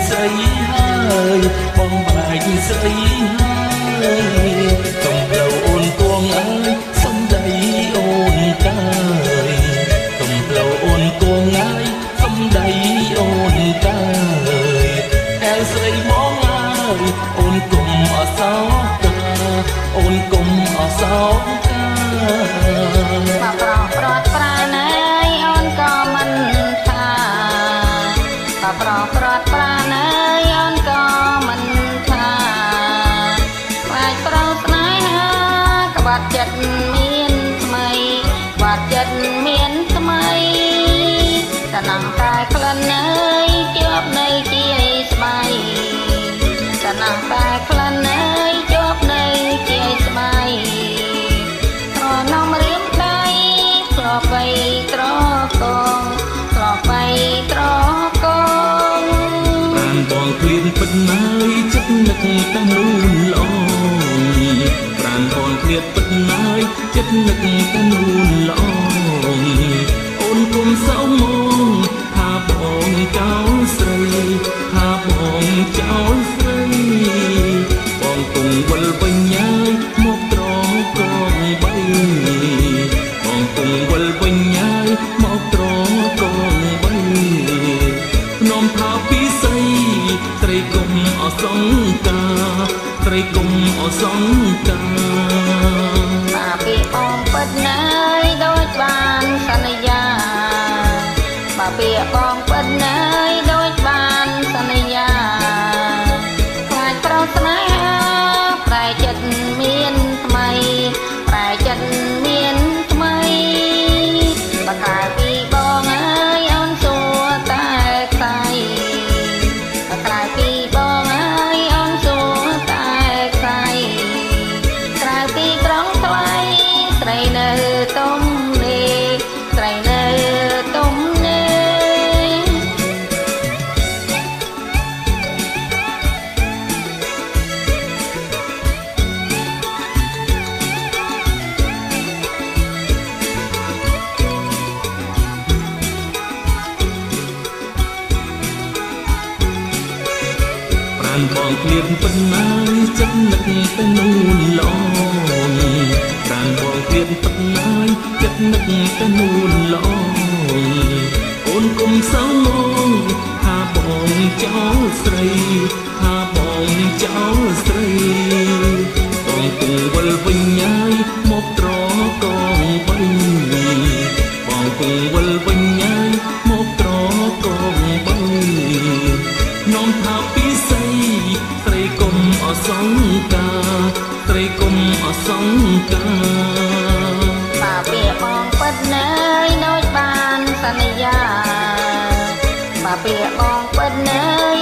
ស្រីហើយបងបែកស្រីហើយកុំផ្លូវអូនគួងអើយសំដីអូនកើយកុំផ្លូវអូនគួងអើយសំដីអូនកើអែស្រីបងអើយអូនកុំអសោកអូនកុំអសោកាបប្រោប្រត់ប្រាណើយអូនក៏មិនថាបប្រោប្រត់ប្រាណើយអូនក៏មិនថាខ្លាចប្រោស្នេហាក្បាត់ចិត្តមានថ្មីក្បាត់ចិត្តមានថ្មីតែនំតែក្លិនអើយជាប់នៅជាស្បៃតែនំតែក្លិនអើយជាប់នៅជាស្បៃត្រនំរៀមដៃស្របៃត្រកងស្របៃត្រកងបានបងឃ្លានពិតណាយចិត្តនឹកតែនូនល្អប្រានបងឃ្លានពិតណាយចិត្តនឹកតែនូនល្អអូនគុំសៅមកថាបងចោលស្រីថាបងចោលស្រីបងគង់វិលវិញហើយមកត្រង់កងបីបងគង់វិលវិញហើយមកត្រង់កងបីនំថាពីស្រីស្រីគុំអសង្ការស្រីគុំអសង្ការតាពីបងពិតណាយដូចបានសន្យាបាពីបងពិតណាយដូចបានសន្យាខ្លាចប្រោស្នេហាប្រែចិត្តមានថ្មីប្រែចិត្តមានថ្មីបកាយពីបងអើយអូនសួរតែខ្សៃបកាយពីបងអើយអូនសួរតែខ្សៃក្រៅពីក្រុងថ្លៃស្រីនៅទុំនេះស្រីនៅទុំបងឃ្លានប៉ុណ្ណាចិត្តនឹកទៅនូនល្អប្រានបងឃ្លានប៉ុណ្ណាចិត្តនឹកទៅនូនល្អអូនគុំសៅមកថាបងចោលស្រីថាបងចោលស្រីបងគង់វិលវិញហើយមកត្រកងបីបងគង់វិលវិញហើយមកត្រកងបីនំថាពីស្រីស្រីគុំអសង្ការស្រីគុំអសង្ការតាពីបងពិតណាយដូចបានសន្យាតាពីបងពិតណាយ